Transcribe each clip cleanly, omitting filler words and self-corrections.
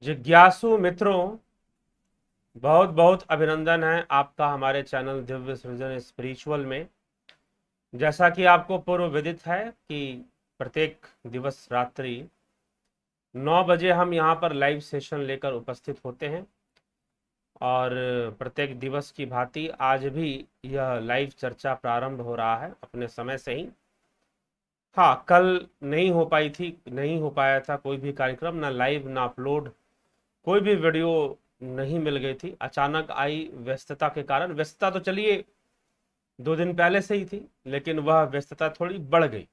जिज्ञासु मित्रों, बहुत बहुत अभिनंदन है आपका हमारे चैनल दिव्य सृजन स्पिरिचुअल में। जैसा कि आपको पूर्व विदित है कि प्रत्येक दिवस रात्रि 9 बजे हम यहाँ पर लाइव सेशन लेकर उपस्थित होते हैं और प्रत्येक दिवस की भांति आज भी यह लाइव चर्चा प्रारंभ हो रहा है अपने समय से ही। हाँ, कल नहीं हो पाया था कोई भी कार्यक्रम, ना लाइव ना अपलोड, कोई भी वीडियो नहीं मिल गई थी। अचानक आई व्यस्तता के कारण। व्यस्तता तो चलिए 2 दिन पहले से ही थी, लेकिन वह व्यस्तता थोड़ी बढ़ गई।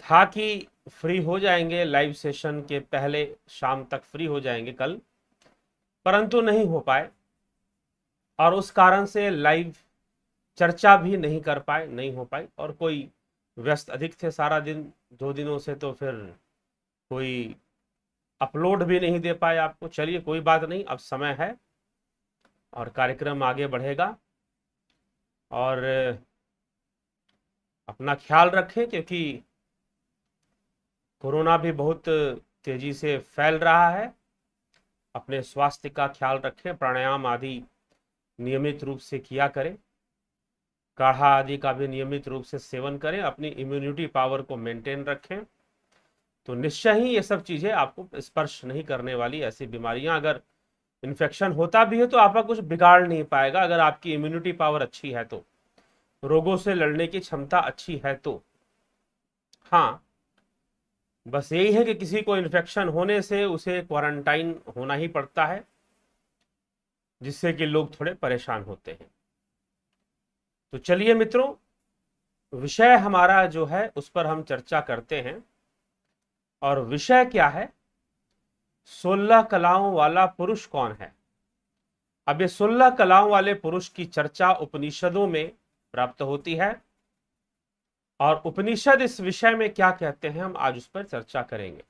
था कि फ्री हो जाएंगे, लाइव सेशन के पहले शाम तक फ्री हो जाएंगे कल, परंतु नहीं हो पाए और उस कारण से लाइव चर्चा भी नहीं हो पाई। और कोई व्यस्त अधिक थे सारा दिन, 2 दिनों से, तो फिर कोई अपलोड भी नहीं दे पाए आपको। चलिए कोई बात नहीं, अब समय है और कार्यक्रम आगे बढ़ेगा। और अपना ख्याल रखें क्योंकि कोरोना भी बहुत तेजी से फैल रहा है। अपने स्वास्थ्य का ख्याल रखें, प्राणायाम आदि नियमित रूप से किया करें, काढ़ा आदि का भी नियमित रूप से सेवन करें, अपनी इम्यूनिटी पावर को मेंटेन रखें, तो निश्चय ही ये सब चीजें आपको स्पर्श नहीं करने वाली। ऐसी बीमारियां, अगर इन्फेक्शन होता भी है तो आपका कुछ बिगाड़ नहीं पाएगा, अगर आपकी इम्यूनिटी पावर अच्छी है तो, रोगों से लड़ने की क्षमता अच्छी है तो। हाँ, बस यही है कि किसी को इन्फेक्शन होने से उसे क्वारंटाइन होना ही पड़ता है, जिससे कि लोग थोड़े परेशान होते हैं। तो चलिए मित्रों, विषय हमारा जो है उस पर हम चर्चा करते हैं। और विषय क्या है? 16 कलाओं वाला पुरुष कौन है? अब ये 16 कलाओं वाले पुरुष की चर्चा उपनिषदों में प्राप्त होती है और उपनिषद इस विषय में क्या कहते हैं हम आज उस पर चर्चा करेंगे।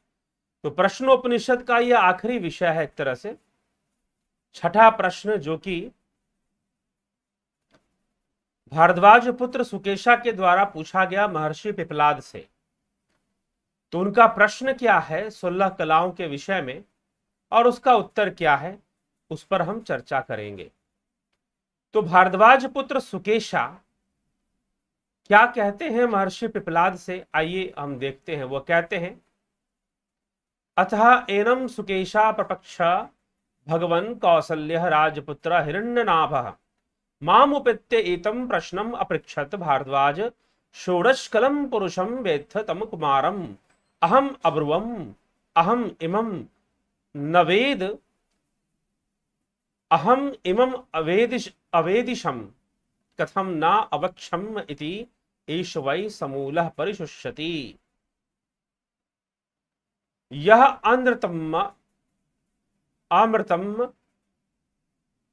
तो प्रश्नोपनिषद का यह आखिरी विषय है एक तरह से, छठा प्रश्न, जो कि भारद्वाज पुत्र सुकेशा के द्वारा पूछा गया महर्षि पिपलाद से। तो उनका प्रश्न क्या है 16 कलाओं के विषय में और उसका उत्तर क्या है, उस पर हम चर्चा करेंगे। तो भारद्वाज पुत्र सुकेशा क्या कहते हैं महर्षि पिपलाद से, आइए हम देखते हैं। वो कहते हैं, अतः एनम सुकेशा प्रपक्ष भगवन् कौसल्य राजपुत्र हिरण्यनाभः मामुपेत्य एतम प्रश्नम अपृच्छत भारद्वाज षोडशकलम पुरुषम वेत्थ तम कुमारम अहम अब्रुवम अहम इमम नवेद अहम इमम अवेदिशम कथम न अवक्षम इति एष वै समूलः परिशुष्यति। यह अमृतम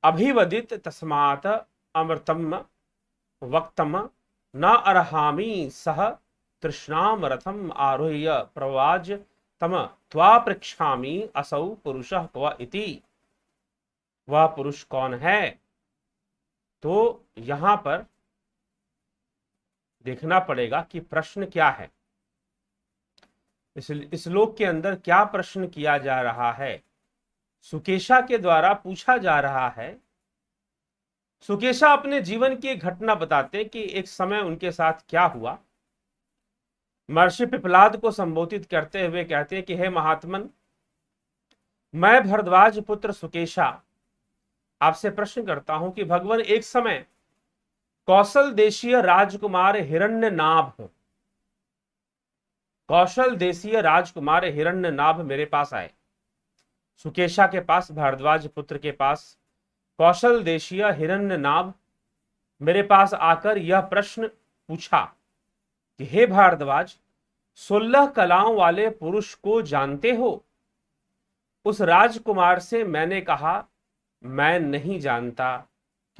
अभिवदित तस्मात् अमृतम वक्तम न अर्हामि सह तृष्णाम रथम आरोह्य प्रवाज तम त्वापृच्छामि असौ पुरुषः क्व इति। वह पुरुष कौन है? तो यहां पर देखना पड़ेगा कि प्रश्न क्या है, इस श्लोक के अंदर क्या प्रश्न किया जा रहा है। सुकेशा के द्वारा पूछा जा रहा है। सुकेशा अपने जीवन की एक घटना बताते कि एक समय उनके साथ क्या हुआ। महर्षि पिपलाद को संबोधित करते हुए कहते हैं कि हे महात्मन, मैं भरद्वाज पुत्र सुकेशा आपसे प्रश्न करता हूं कि भगवान, एक समय कौशल देशीय राजकुमार हिरण्यनाभ, कौशल देशीय राजकुमार हिरण्यनाभ मेरे पास आए। सुकेशा के पास, भारद्वाज पुत्र के पास कौशल देशीय हिरण्यनाभ मेरे पास आकर यह प्रश्न पूछा कि हे भारद्वाज, 16 कलाओं वाले पुरुष को जानते हो? उस राजकुमार से मैंने कहा, मैं नहीं जानता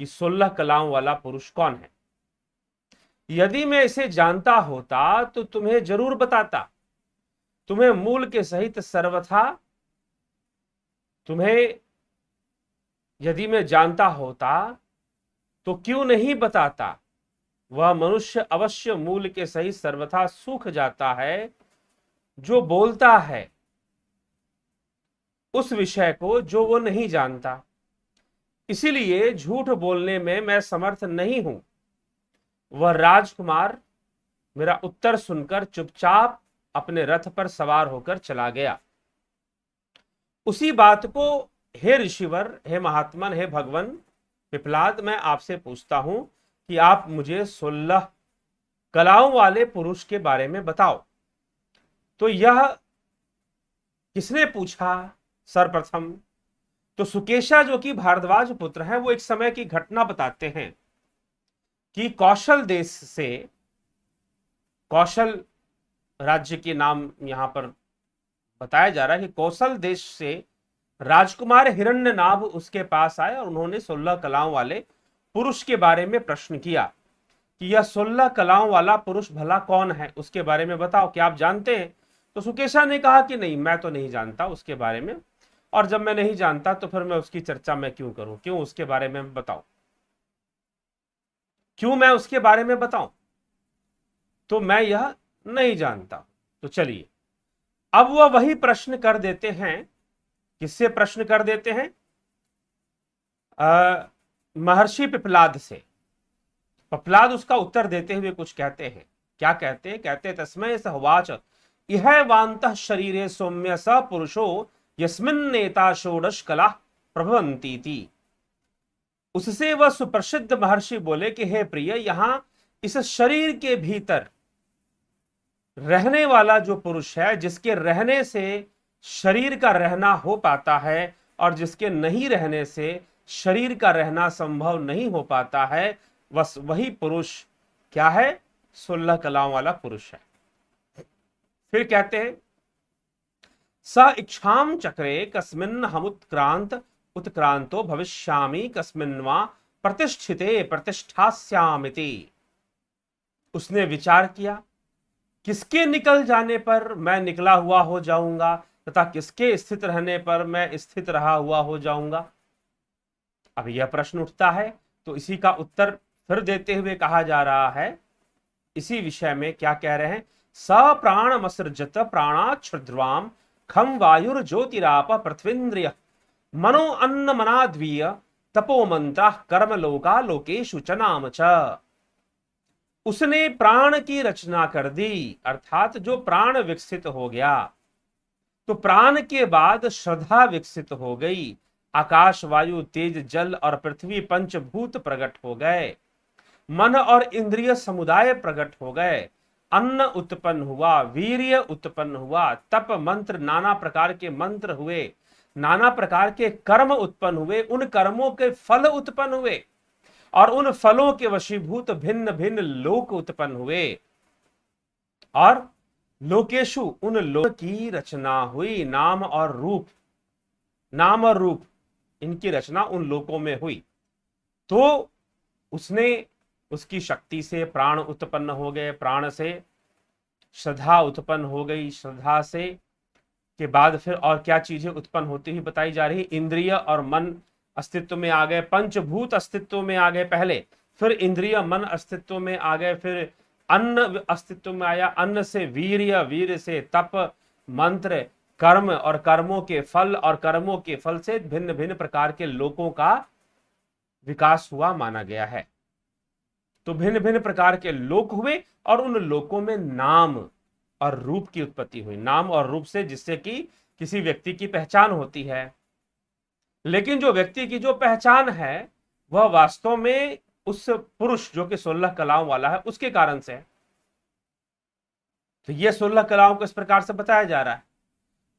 कि 16 कलाओं वाला पुरुष कौन है। यदि मैं इसे जानता होता तो तुम्हें जरूर बताता, तुम्हें मूल के सहित सर्वथा, तुम्हें यदि मैं जानता होता तो क्यों नहीं बताता। वह मनुष्य अवश्य मूल के सहित सर्वथा सूख जाता है जो बोलता है, उस विषय को जो वो नहीं जानता। इसीलिए झूठ बोलने में मैं समर्थ नहीं हूं। वह राजकुमार मेरा उत्तर सुनकर चुपचाप अपने रथ पर सवार होकर चला गया। उसी बात को हे ऋषिवर, हे महात्मन, हे भगवान पिपलाद, मैं आपसे पूछता हूं कि आप मुझे 16 कलाओं वाले पुरुष के बारे में बताओ। तो यह किसने पूछा सर्वप्रथम? तो सुकेशा, जो कि भारद्वाज पुत्र हैं, वो एक समय की घटना बताते हैं कि कौशल देश से, कौशल राज्य के नाम यहां पर बताया जा रहा है कि कौशल देश से राजकुमार हिरण्यनाभ उसके पास आए और उन्होंने 16 कलाओं वाले पुरुष के बारे में प्रश्न किया कि यह 16 कलाओं वाला पुरुष भला कौन है, उसके बारे में बताओ, क्या आप जानते हैं? तो सुकेशा ने कहा कि नहीं, मैं तो नहीं जानता उसके बारे में, और जब मैं नहीं जानता तो फिर मैं उसकी चर्चा मैं क्यों करूं, क्यों उसके बारे में बताऊं, क्यों मैं उसके बारे में बताऊं, तो मैं यह नहीं जानता। तो चलिए, अब वह वही प्रश्न कर देते हैं। किससे प्रश्न कर देते हैं? महर्षि पिपलाद से। पिपलाद उसका उत्तर देते हुए कुछ कहते हैं। क्या कहते हैं? कहते तस्मै स उवाच इह वान्तः शरीरे सौम्य स पुरुषो यस्मिन्नेता षोडश कला प्रभवन्ति थी। उससे वह सुप्रसिद्ध महर्षि बोले कि हे प्रिय, यहां इस शरीर के भीतर रहने वाला जो पुरुष है, जिसके रहने से शरीर का रहना हो पाता है और जिसके नहीं रहने से शरीर का रहना संभव नहीं हो पाता है, बस वही पुरुष क्या है? 16 कलाओं वाला पुरुष है। फिर कहते हैं स इच्छाम चक्रे कस्मिन् उत्क्रांतो भविष्यामि कस्मिन् वा प्रतिष्ठिते प्रतिष्ठास्यामिति। उसने विचार किया, किसके निकल जाने पर मैं निकला हुआ हो जाऊंगा तथा किसके स्थित रहने पर मैं स्थित रहा हुआ हो जाऊंगा। अब यह प्रश्न उठता है, तो इसी का उत्तर फिर देते हुए कहा जा रहा है, इसी विषय में क्या कह रहे हैं? स प्राणमसृजत प्राणाच्छ्रुद्वाम खम वायुर ज्योतिराप पृथ्वीन्द्रिय मनो अन्न मनाद्वीय तपो मंत्र कर्म लोका लोकेशु च नाम च। उसने प्राण की रचना कर दी, अर्थात जो प्राण विकसित हो गया, तो प्राण के बाद श्रद्धा विकसित हो गई। आकाश, वायु, तेज, जल और पृथ्वी पंचभूत प्रकट हो गए। मन और इंद्रिय समुदाय प्रकट हो गए। अन्न उत्पन्न हुआ, वीर्य उत्पन्न हुआ, तप, मंत्र, नाना प्रकार के मंत्र हुए, नाना प्रकार के कर्म उत्पन्न हुए, उन कर्मों के फल उत्पन्न हुए और उन फलों के वशीभूत भिन्न भिन्न लोक उत्पन्न हुए और लोकेशु, उन लोक की रचना हुई। नाम और रूप इनकी रचना उन लोकों में हुई। तो उसने, उसकी शक्ति से प्राण उत्पन्न हो गए, प्राण से श्रद्धा उत्पन्न हो गई, श्रद्धा से के बाद फिर और क्या चीजें उत्पन्न होती हुई बताई जा रही? इंद्रिय और मन अस्तित्व में आ गए, पंचभूत अस्तित्व में आ गए पहले, फिर इंद्रिय मन अस्तित्व में आ गए, फिर अन्न अस्तित्व में आया, अन्न से वीर्य, वीर्य से तप, मंत्र, कर्म और कर्मों के फल और कर्मों के फल से भिन्न भिन्न प्रकार के लोकों का विकास हुआ माना गया है। तो भिन्न भिन्न प्रकार के लोक हुए और उन लोकों में नाम और रूप की उत्पत्ति हुई। नाम और रूप से, जिससे कि किसी व्यक्ति की पहचान होती है। लेकिन जो व्यक्ति की जो पहचान है वह वास्तव में उस पुरुष जो कि 16 कलाओं वाला है उसके कारण से है। तो यह 16 कलाओं को इस प्रकार से बताया जा रहा है।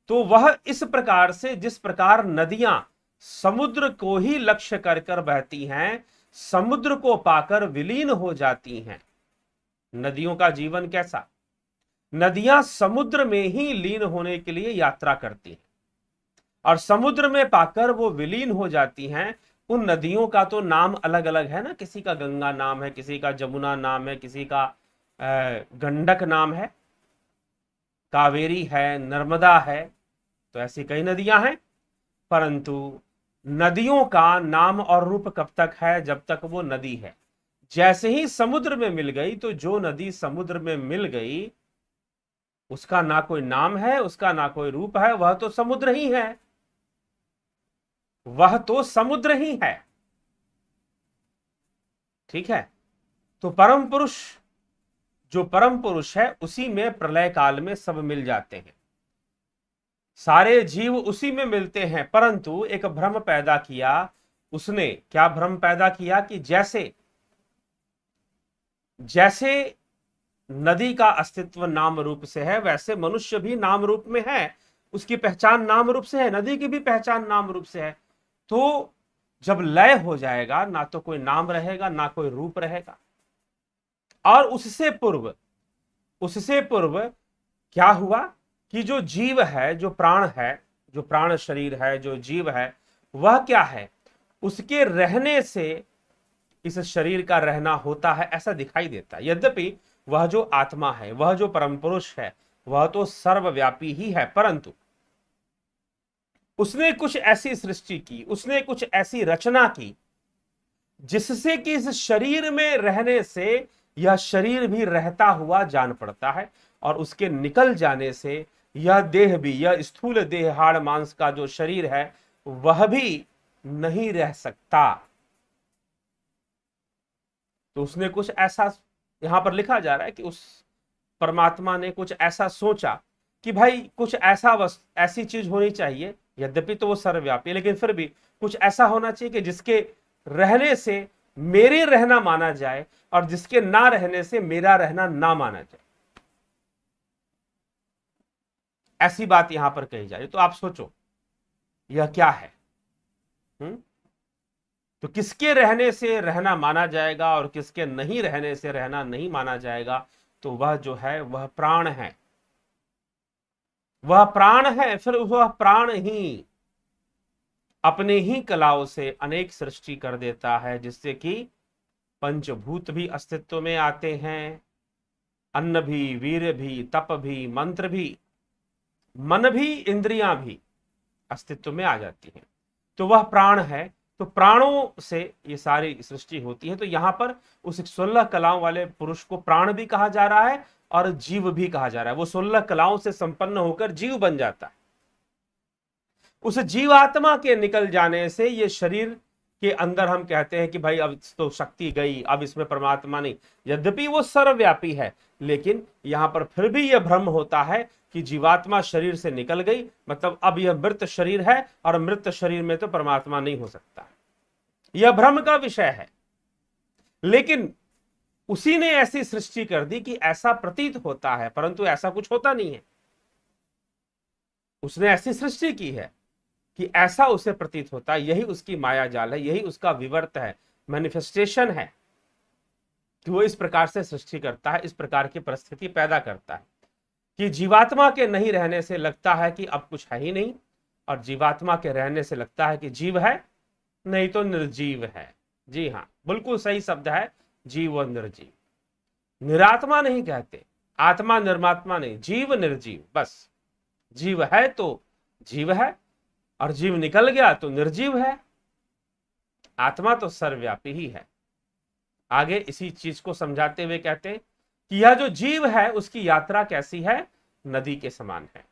तो वह इस प्रकार से, जिस प्रकार नदियां समुद्र को ही लक्ष्य कर कर बहती हैं, समुद्र को पाकर विलीन हो जाती हैं। नदियों का जीवन कैसा? नदियां समुद्र में ही लीन होने के लिए यात्रा करती हैं और समुद्र में पाकर वो विलीन हो जाती हैं। उन नदियों का तो नाम अलग अलग है ना, किसी का गंगा नाम है, किसी का जमुना नाम है, किसी का गंडक नाम है, कावेरी है, नर्मदा है, तो ऐसी कई नदियां हैं। परंतु नदियों का नाम और रूप कब तक है? जब तक वो नदी है। जैसे ही समुद्र में मिल गई, तो जो नदी समुद्र में मिल गई उसका ना कोई नाम है, उसका ना कोई रूप है, वह तो समुद्र ही है। वह तो समुद्र ही है। ठीक है, तो परम पुरुष, जो परम पुरुष है उसी में प्रलय काल में सब मिल जाते हैं, सारे जीव उसी में मिलते हैं। परंतु एक भ्रम पैदा किया उसने। क्या भ्रम पैदा किया कि जैसे जैसे नदी का अस्तित्व नाम रूप से है, वैसे मनुष्य भी नाम रूप में है, उसकी पहचान नाम रूप से है, नदी की भी पहचान नाम रूप से है। तो जब लय हो जाएगा, ना तो कोई नाम रहेगा ना कोई रूप रहेगा। और उससे पूर्व क्या हुआ कि जो जीव है, जो प्राण है, जो प्राण शरीर है, जो जीव है, वह क्या है, उसके रहने से इस शरीर का रहना होता है, ऐसा दिखाई देता है। यद्यपि वह जो आत्मा है, वह जो परम पुरुष है, वह तो सर्वव्यापी ही है, परंतु उसने कुछ ऐसी सृष्टि की, उसने कुछ ऐसी रचना की जिससे कि इस शरीर में रहने से यह शरीर भी रहता हुआ जान पड़ता है, और उसके निकल जाने से यह देह भी, यह स्थूल देह हाड़ मांस का जो शरीर है, वह भी नहीं रह सकता। तो उसने कुछ ऐसा, यहां पर लिखा जा रहा है कि उस परमात्मा ने कुछ ऐसा सोचा कि भाई कुछ ऐसा ऐसी चीज होनी चाहिए, यद्यपि तो वो सर्वव्यापी, लेकिन फिर भी कुछ ऐसा होना चाहिए कि जिसके रहने से मेरे रहना माना जाए और जिसके ना रहने से मेरा रहना ना माना जाए। ऐसी बात यहां पर कही जा रही। तो आप सोचो यह क्या है? तो किसके रहने से रहना माना जाएगा और किसके नहीं रहने से रहना नहीं माना जाएगा? तो वह जो है वह प्राण है, वह प्राण है। फिर वह प्राण ही अपने ही कलाओं से अनेक सृष्टि कर देता है, जिससे कि पंचभूत भी अस्तित्व में आते हैं, अन्न भी, वीर्य भी, तप भी, मंत्र भी, मन भी, इंद्रियां भी अस्तित्व में आ जाती हैं। तो वह प्राण है। तो प्राणों से ये सारी सृष्टि होती है। तो यहां पर उस 16 कलाओं वाले पुरुष को प्राण भी कहा जा रहा है और जीव भी कहा जा रहा है। वो 16 कलाओं से संपन्न होकर जीव बन जाता है। उस जीवात्मा के निकल जाने से ये शरीर के अंदर हम कहते हैं कि भाई अब तो शक्ति गई, अब इसमें परमात्मा नहीं। यद्यपि वो सर्वव्यापी है, लेकिन यहां पर फिर भी यह भ्रम होता है कि जीवात्मा शरीर से निकल गई, मतलब अब यह मृत शरीर है और मृत शरीर में तो परमात्मा नहीं हो सकता। यह भ्रम का विषय है। लेकिन उसी ने ऐसी सृष्टि कर दी कि ऐसा प्रतीत होता है, परंतु ऐसा कुछ होता नहीं है। उसने ऐसी सृष्टि की है कि ऐसा उसे प्रतीत होता है। यही उसकी माया जाल है, यही उसका विवर्त है, मैनिफेस्टेशन है कि वो इस प्रकार से सृष्टि करता है, इस प्रकार की परिस्थिति पैदा करता है कि जीवात्मा के नहीं रहने से लगता है कि अब कुछ है ही नहीं, और जीवात्मा के रहने से लगता है कि जीव है, नहीं तो निर्जीव है। जी हाँ, बिल्कुल सही शब्द है, जीव और निर्जीव। निरात्मा नहीं कहते, आत्मा निर्मात्मा नहीं, जीव निर्जीव, बस। जीव है तो जीव है, और जीव निकल गया तो निर्जीव है। आत्मा तो सर्वव्यापी ही है। आगे इसी चीज को समझाते हुए कहते हैं कि यह जो जीव है उसकी यात्रा कैसी है? नदी के समान है।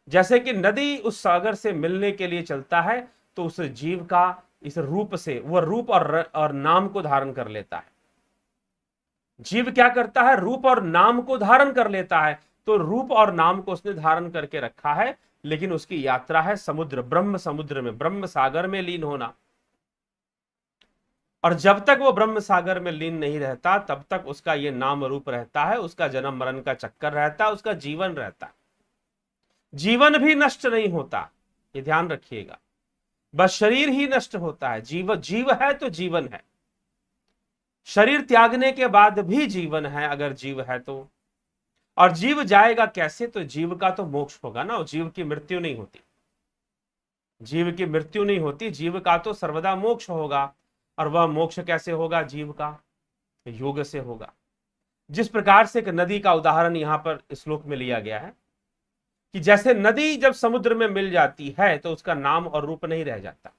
जैसे कि नदी उस सागर से मिलने के लिए चलता है, तो उस जीव का इस रूप से वह रूप और नाम को धारण कर लेता है। जीव क्या करता है? रूप और नाम को धारण कर लेता है। तो रूप और नाम को उसने धारण करके रखा है, लेकिन उसकी यात्रा है समुद्र, ब्रह्म समुद्र में, ब्रह्म सागर में लीन होना। और जब तक वो ब्रह्म सागर में लीन नहीं रहता, तब तक उसका ये नाम रूप रहता है, उसका जन्म मरण का चक्कर रहता है, उसका जीवन रहता है। जीवन भी नष्ट नहीं होता, ये ध्यान रखिएगा। बस शरीर ही नष्ट होता है। जीव है तो जीवन है। शरीर त्यागने के बाद भी जीवन है, अगर जीव है तो। और जीव जाएगा कैसे? तो जीव का तो मोक्ष होगा ना, जीव की मृत्यु नहीं होती। जीव की मृत्यु नहीं होती, जीव का तो सर्वदा मोक्ष होगा। और वह मोक्ष कैसे होगा जीव का? योग से होगा। जिस प्रकार से एक नदी का उदाहरण यहां पर श्लोक में लिया गया है कि जैसे नदी जब समुद्र में मिल जाती है तो उसका नाम और रूप नहीं रह जाता,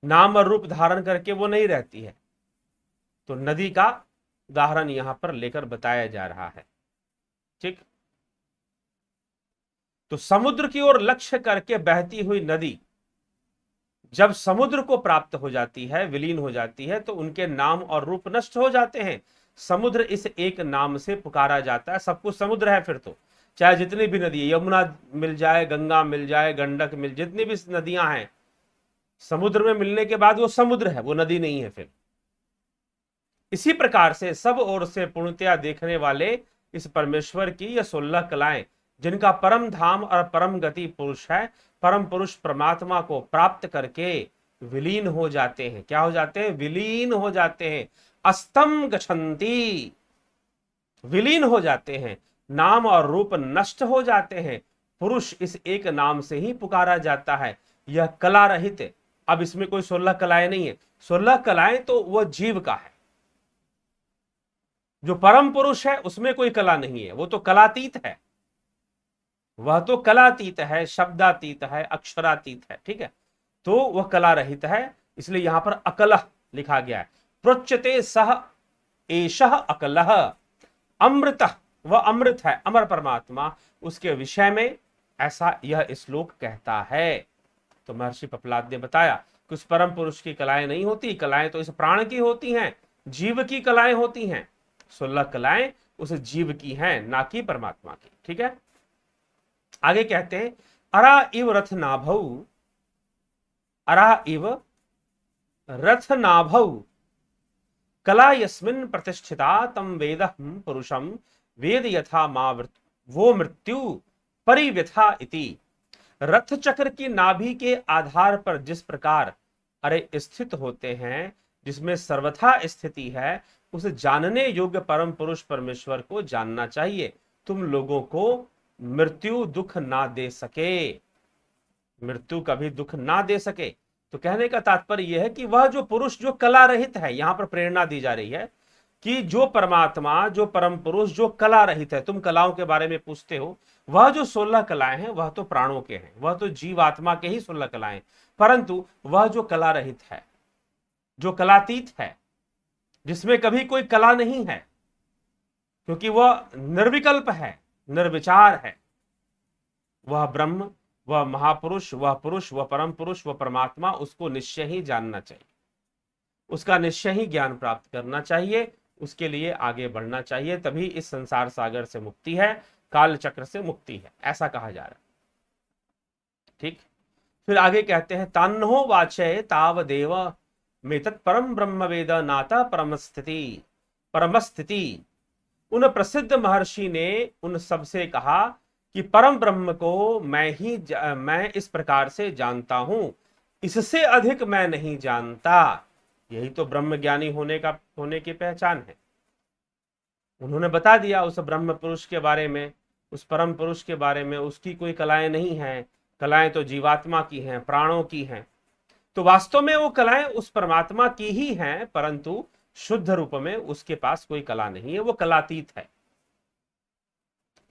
नाम और रूप धारण करके वो नहीं रहती है। तो नदी का उदाहरण यहां पर लेकर बताया जा रहा है। ठीक, तो समुद्र की ओर लक्ष्य करके बहती हुई नदी जब समुद्र को प्राप्त हो जाती है, विलीन हो जाती है, तो उनके नाम और रूप नष्ट हो जाते हैं। समुद्र इस एक नाम से पुकारा जाता है। सब कुछ समुद्र है फिर तो, चाहे जितनी भी नदी, यमुना मिल जाए, गंगा मिल जाए, गंडक मिल, जितनी भी नदियां हैं, समुद्र में मिलने के बाद वो समुद्र है, वो नदी नहीं है फिर। इसी प्रकार से सब ओर से पूर्णतया देखने वाले इस परमेश्वर की ये 16 कलाएं, जिनका परम धाम और परम गति पुरुष है, परम पुरुष परमात्मा को प्राप्त करके विलीन हो जाते हैं। क्या हो जाते हैं? विलीन हो जाते हैं। अस्तम गच्छन्ति, विलीन हो जाते हैं, नाम और रूप नष्ट हो जाते हैं। पुरुष इस एक नाम से ही पुकारा जाता है। यह कला रहित, अब इसमें कोई 16 कलाएं नहीं है। 16 कलाएं तो वह जीव का है। जो परम पुरुष है उसमें कोई कला नहीं है, वो तो कलातीत है। वह तो कलातीत है, शब्दातीत है, अक्षरातीत है, ठीक है। तो वह कला रहित है, इसलिए यहां पर अकलह लिखा गया है। प्रोच्यते सह एषः अकलह अमृत, वह अमृत है, अमर परमात्मा, उसके विषय में ऐसा यह श्लोक कहता है। तो महर्षि पिप्पलाद ने बताया कि उस परम पुरुष की कलाएं नहीं होती, कलाएं तो इस प्राण की होती हैं, जीव की कलाएं होती हैं। 16 कलाएं उस जीव की हैं, ना कि परमात्मा की, ठीक है। आगे कहते हैं, अरा इव रथ नाभौ, अरा इव रथ नाभौ कला यस्मिन् प्रतिष्ठिता तम वेदहं पुरुषम वेद यथा मा वो मृत्यु परिव्यथा इति। रथ चक्र की नाभि के आधार पर जिस प्रकार अरे स्थित होते हैं, जिसमें सर्वथा स्थिति है, उस जानने योग्य परम पुरुष परमेश्वर को जानना चाहिए। तुम लोगों को मृत्यु दुख ना दे सके, मृत्यु कभी दुख ना दे सके। तो कहने का तात्पर्य यह है कि वह जो पुरुष जो कला रहित है, यहां पर प्रेरणा दी जा रही है कि जो परमात्मा, जो परम पुरुष जो कला रहित है, तुम कलाओं के बारे में पूछते हो, वह जो 16 कलाएं हैं वह तो प्राणों के हैं, वह तो जीवात्मा के ही 16 कलाएं, परंतु वह जो कला रहित है, जो कलातीत है, जिसमें कभी कोई कला नहीं है, क्योंकि वह निर्विकल्प है, निर्विचार है, वह ब्रह्म, वह महापुरुष, वह पुरुष, वह परम पुरुष, वह परमात्मा, उसको निश्चय ही जानना चाहिए, उसका निश्चय ही ज्ञान प्राप्त करना चाहिए, उसके लिए आगे बढ़ना चाहिए। तभी इस संसार सागर से मुक्ति है, काल चक्र से मुक्ति है, ऐसा कहा जा रहा है, ठीक। फिर आगे कहते हैं, तान्हो वाचय तावदेव मेतत् परम ब्रह्म वेद नाता परमस्थिति, परमस्थिति। उन प्रसिद्ध महर्षि ने उन सबसे कहा कि परम ब्रह्म को मैं इस प्रकार से जानता हूं, इससे अधिक मैं नहीं जानता। यही तो ब्रह्म ज्ञानी होने की पहचान है। उन्होंने बता दिया उस ब्रह्म पुरुष के बारे में, उस परम पुरुष के बारे में, उसकी कोई कलाएं नहीं हैं, कलाएं तो जीवात्मा की हैं, प्राणों की हैं। तो वास्तव में वो कलाएं उस परमात्मा की ही हैं, परंतु शुद्ध रूप में उसके पास कोई कला नहीं है, वो कलातीत है,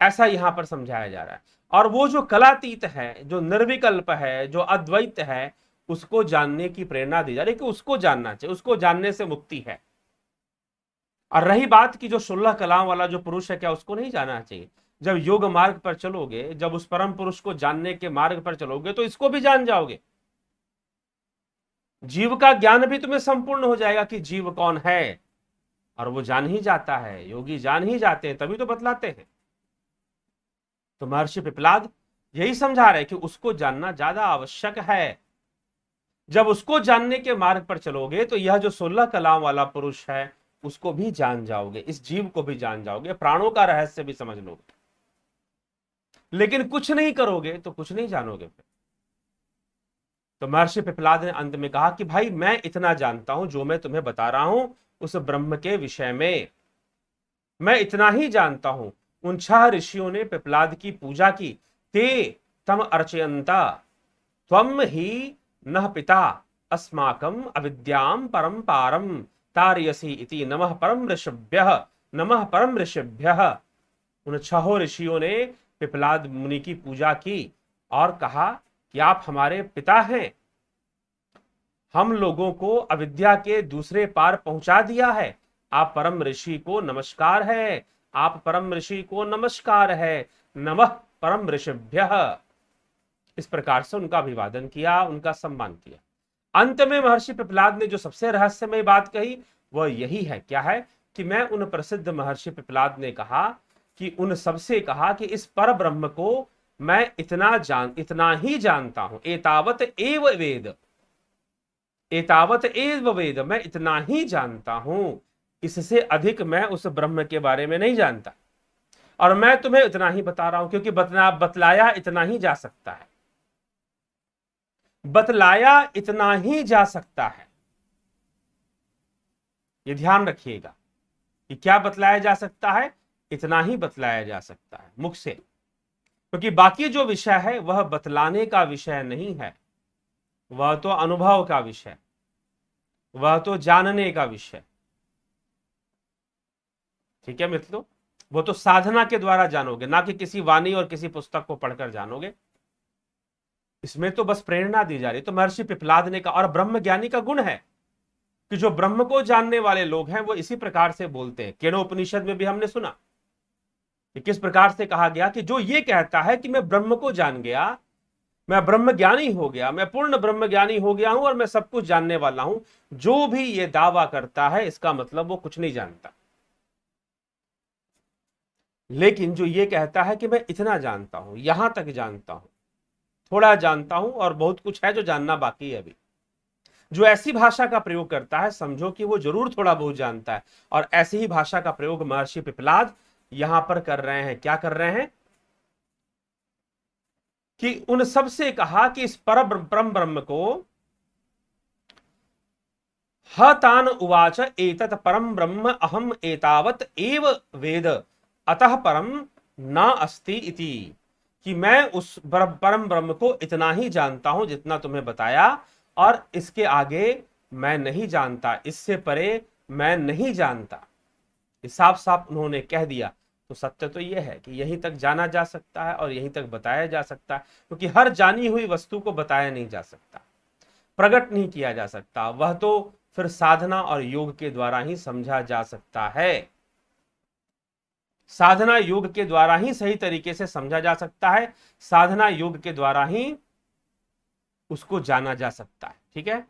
ऐसा यहां पर समझाया जा रहा है। और वो जो कलातीत है, जो निर्विकल्प है, जो अद्वैत है, उसको जानने की प्रेरणा दी जा रही है कि उसको जानना चाहिए, उसको जानने से मुक्ति है। और रही बात कि जो 16 कलाओं वाला जो पुरुष है, क्या उसको नहीं जानना चाहिए? जब योग मार्ग पर चलोगे, जब उस परम पुरुष को जानने के मार्ग पर चलोगे, तो इसको भी जान जाओगे। जीव का ज्ञान भी तुम्हें संपूर्ण हो जाएगा कि जीव कौन है, और वो जान ही जाता है, योगी जान ही जाते हैं, तभी तो बतलाते हैं। तो महर्षि पिप्पलाद यही समझा रहे कि उसको जानना ज्यादा आवश्यक है। जब उसको जानने के मार्ग पर चलोगे तो यह जो 16 कलाओं वाला पुरुष है उसको भी जान जाओगे, इस जीव को भी जान जाओगे, प्राणों का रहस्य भी समझ लोगे। लेकिन कुछ नहीं करोगे तो कुछ नहीं जानोगे फिर। तो महर्षि पिप्पलाद ने अंत में कहा कि भाई मैं इतना जानता हूं, जो मैं तुम्हें बता रहा हूं उस ब्रह्म के विषय में मैं इतना ही जानता हूं। उन 6 ऋषियों ने पिप्पलाद की पूजा की। ते तम अर्चयंता त्वम ही नः पिता अस्माकं अविद्यां परम पारम तारयसि इति नमः परम ऋषिभ्यः, नमः परम ऋषिभ्यः। उन 6 ऋषियों ने पिप्पलाद मुनि की पूजा की और कहा कि आप हमारे पिता हैं, हम लोगों को अविद्या के दूसरे पार पहुंचा दिया है, आप परम ऋषि को नमस्कार है, आप परम ऋषि को नमस्कार है, नमः परम ऋषिभ्यः। इस प्रकार से उनका अभिवादन किया, उनका सम्मान किया। अंत में महर्षि पिपलाद ने जो सबसे रहस्यमय बात कही वह यही है, क्या है कि मैं उन प्रसिद्ध महर्षि पिपलाद ने कहा कि उन सबसे कहा कि इस पर ब्रह्म को मैं इतना ही जानता हूं, एतावत एव वेद, एतावत एव वेद, मैं इतना ही जानता हूं, इससे अधिक मैं उस ब्रह्म के बारे में नहीं जानता, और मैं तुम्हें इतना ही बता रहा हूं क्योंकि बतलाया इतना ही जा सकता है, बतलाया इतना ही जा सकता है। ये ध्यान रखिएगा कि क्या बतलाया जा सकता है, इतना ही बतलाया जा सकता है मुख से, क्योंकि बाकी जो विषय है वह बतलाने का विषय नहीं है, वह तो अनुभव का विषय, वह तो जानने का विषय। ठीक है मित्रों, वो तो साधना के द्वारा जानोगे, ना कि किसी वाणी और किसी पुस्तक को पढ़कर जानोगे। इसमें तो बस प्रेरणा दी जा रही। तो महर्षि पिपलाद ने कहा, और ब्रह्म ज्ञानी का गुण है कि जो ब्रह्म को जानने वाले लोग हैं वो इसी प्रकार से बोलते हैं। केनोपनिषद में भी हमने सुना कि किस प्रकार से कहा गया कि जो ये कहता है कि मैं ब्रह्म को जान गया, मैं ब्रह्म ज्ञानी हो गया, मैं पूर्ण ब्रह्म ज्ञानी हो गया हूं और मैं सब कुछ जानने वाला हूं, जो भी ये दावा करता है इसका मतलब वो कुछ नहीं जानता। लेकिन जो ये कहता है कि मैं इतना जानता हूं, यहां तक जानता हूं, थोड़ा जानता हूं और बहुत कुछ है जो जानना बाकी है अभी, जो ऐसी भाषा का प्रयोग करता है समझो कि वो जरूर थोड़ा बहुत जानता है। और ऐसी ही भाषा का प्रयोग महर्षि पिपलाद यहां पर कर रहे हैं। क्या कर रहे हैं कि उन सब से कहा कि इस परम ब्रह्म को हतान उवाच एतत् परम ब्रह्म अहम एतावत एव वेद अतः परम न अस्ति इति, कि मैं उस परम ब्रह्म को इतना ही जानता हूं जितना तुम्हें बताया, और इसके आगे मैं नहीं जानता, इससे परे मैं नहीं जानता। साफ साफ उन्होंने कह दिया। तो सत्य तो यह है कि यहीं तक जाना जा सकता है और यहीं तक बताया जा सकता है, क्योंकि हर जानी हुई वस्तु को बताया नहीं जा सकता, प्रकट नहीं किया जा सकता, वह तो फिर साधना और योग के द्वारा ही समझा जा सकता है। साधना योग के द्वारा ही सही तरीके से समझा जा सकता है, साधना योग के द्वारा ही उसको जाना जा सकता है। ठीक है,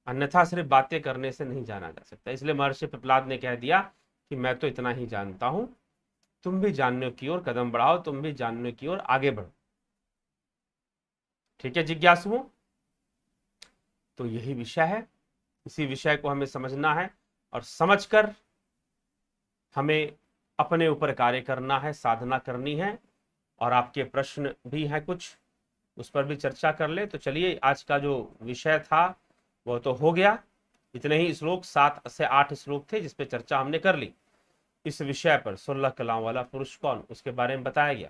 अन्यथा सिर्फ बातें करने से नहीं जाना जा सकता। इसलिए महर्षि पिपलाद ने कह दिया कि मैं तो इतना ही जानता हूं, तुम भी जानने की ओर कदम बढ़ाओ, तुम भी जानने की ओर आगे बढ़ो। ठीक है जिज्ञासुओं, तो यही विषय है, इसी विषय को हमें समझना है और समझकर हमें अपने ऊपर कार्य करना है, साधना करनी है। और आपके प्रश्न भी हैं कुछ, उस पर भी चर्चा कर ले। तो चलिए, आज का जो विषय था वो तो हो गया। इतने ही श्लोक, 7 से 8 श्लोक थे जिस पे चर्चा हमने कर ली। इस विषय पर 16 कलाओं वाला पुरुष कौन, उसके बारे में बताया गया।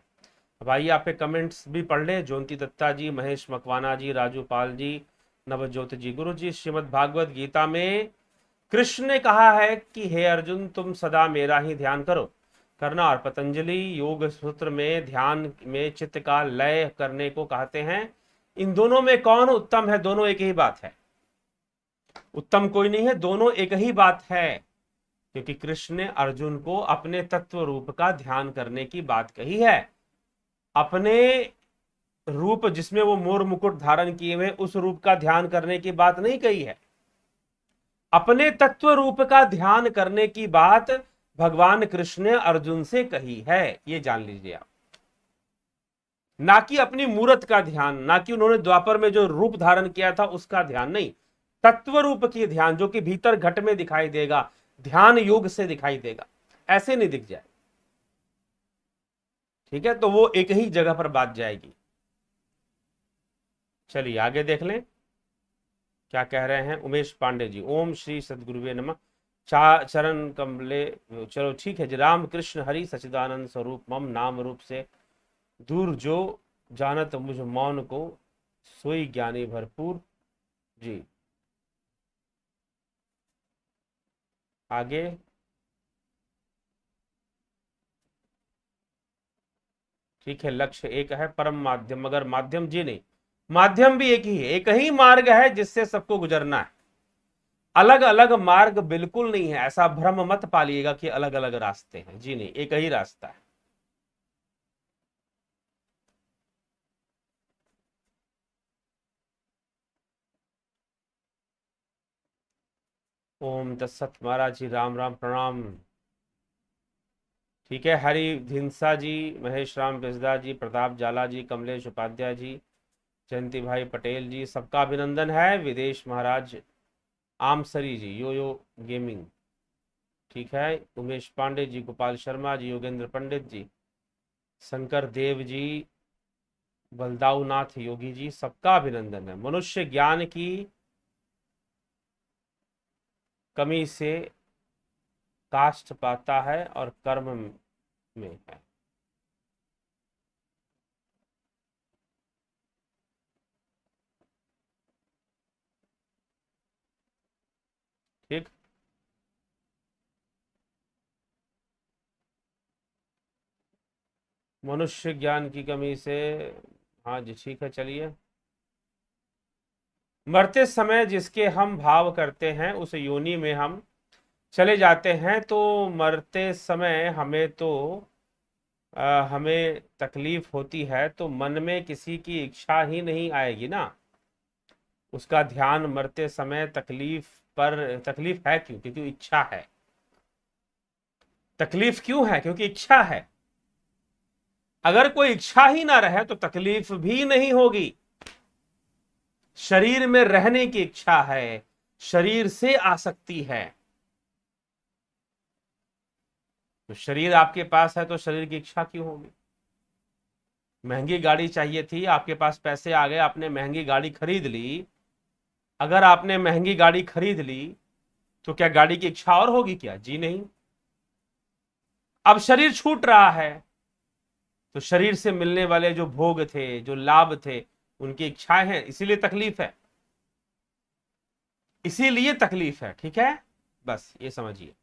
अब आइए आपके कमेंट्स भी पढ़ ले। ज्योति दत्ता जी, महेश मकवाना जी, राजू पाल जी, नवज्योति जी, गुरु जी, श्रीमद भागवत गीता में कृष्ण ने कहा है कि हे अर्जुन तुम सदा मेरा ही ध्यान करो करना, और पतंजलि योग सूत्र में ध्यान में चित्त का लय करने को कहते हैं। इन दोनों में कौन उत्तम है? दोनों एक ही बात है, उत्तम कोई नहीं है, दोनों एक ही बात है। क्योंकि कृष्ण ने अर्जुन को अपने तत्व रूप का ध्यान करने की बात कही है। अपने रूप जिसमें वो मोर मुकुट धारण किए हुए उस रूप का ध्यान करने की बात नहीं कही है, अपने तत्व रूप का ध्यान करने की बात भगवान कृष्ण ने अर्जुन से कही है। ये जान लीजिए आप, ना कि अपनी मूर्त का ध्यान, ना कि उन्होंने द्वापर में जो रूप धारण किया था उसका ध्यान, नहीं, तत्व रूप की ध्यान जो कि भीतर घट में दिखाई देगा, ध्यान योग से दिखाई देगा, ऐसे नहीं दिख जाए। ठीक है, तो वो एक ही जगह पर बात जाएगी। चलिए आगे देख लें क्या कह रहे हैं उमेश पांडे जी। ओम श्री सदगुरुवे नमः। चरण कमले, चलो ठीक है जी। राम कृष्ण हरि सचिदानंद स्वरूप मम, नाम रूप से दूर जो जानत मुझ मौन को, सोई ज्ञानी भरपूर जी। आगे ठीक है, लक्ष्य एक है, परम माध्यम, मगर माध्यम जी नहीं, माध्यम भी एक ही है, एक ही मार्ग है जिससे सबको गुजरना है। अलग अलग मार्ग बिल्कुल नहीं है, ऐसा भ्रम मत पालिएगा कि अलग अलग रास्ते हैं, जी नहीं, एक ही रास्ता है। ओम तत्सत महाराज जी, राम राम प्रणाम। ठीक है, हरि धिंसा जी, महेश राम बिस्दा जी, प्रताप जाला जी, कमलेश उपाध्याय जी, जयंती भाई पटेल जी, सबका अभिनंदन है। विदेश महाराज आमसरी जी, यो यो गेमिंग, ठीक है, उमेश पांडे जी, गोपाल शर्मा जी, योगेंद्र पंडित जी, शंकर देव जी, बलदाऊ नाथ योगी जी, सबका अभिनंदन है। मनुष्य ज्ञान की कमी से काष्ठ पाता है और कर्म में है। ठीक, मनुष्य ज्ञान की कमी से, हाँ जी ठीक है, चलिए। मरते समय जिसके हम भाव करते हैं उस योनि में हम चले जाते हैं। तो मरते समय हमें तो हमें तकलीफ होती है, तो मन में किसी की इच्छा ही नहीं आएगी ना। उसका ध्यान मरते समय तकलीफ पर, तकलीफ है क्यों? क्योंकि इच्छा है। तकलीफ क्यों है? क्योंकि इच्छा है। अगर कोई इच्छा ही ना रहे तो तकलीफ भी नहीं होगी। शरीर में रहने की इच्छा है, शरीर से आसक्ति है। तो शरीर आपके पास है तो शरीर की इच्छा क्यों होगी? महंगी गाड़ी चाहिए थी, आपके पास पैसे आ गए, आपने महंगी गाड़ी खरीद ली। अगर आपने महंगी गाड़ी खरीद ली तो क्या गाड़ी की इच्छा और होगी क्या? जी नहीं। अब शरीर छूट रहा है तो शरीर से मिलने वाले जो भोग थे, जो लाभ थे, उनकी इच्छाएं हैं, इसीलिए तकलीफ है। इसीलिए तकलीफ है, ठीक है, बस ये समझिए।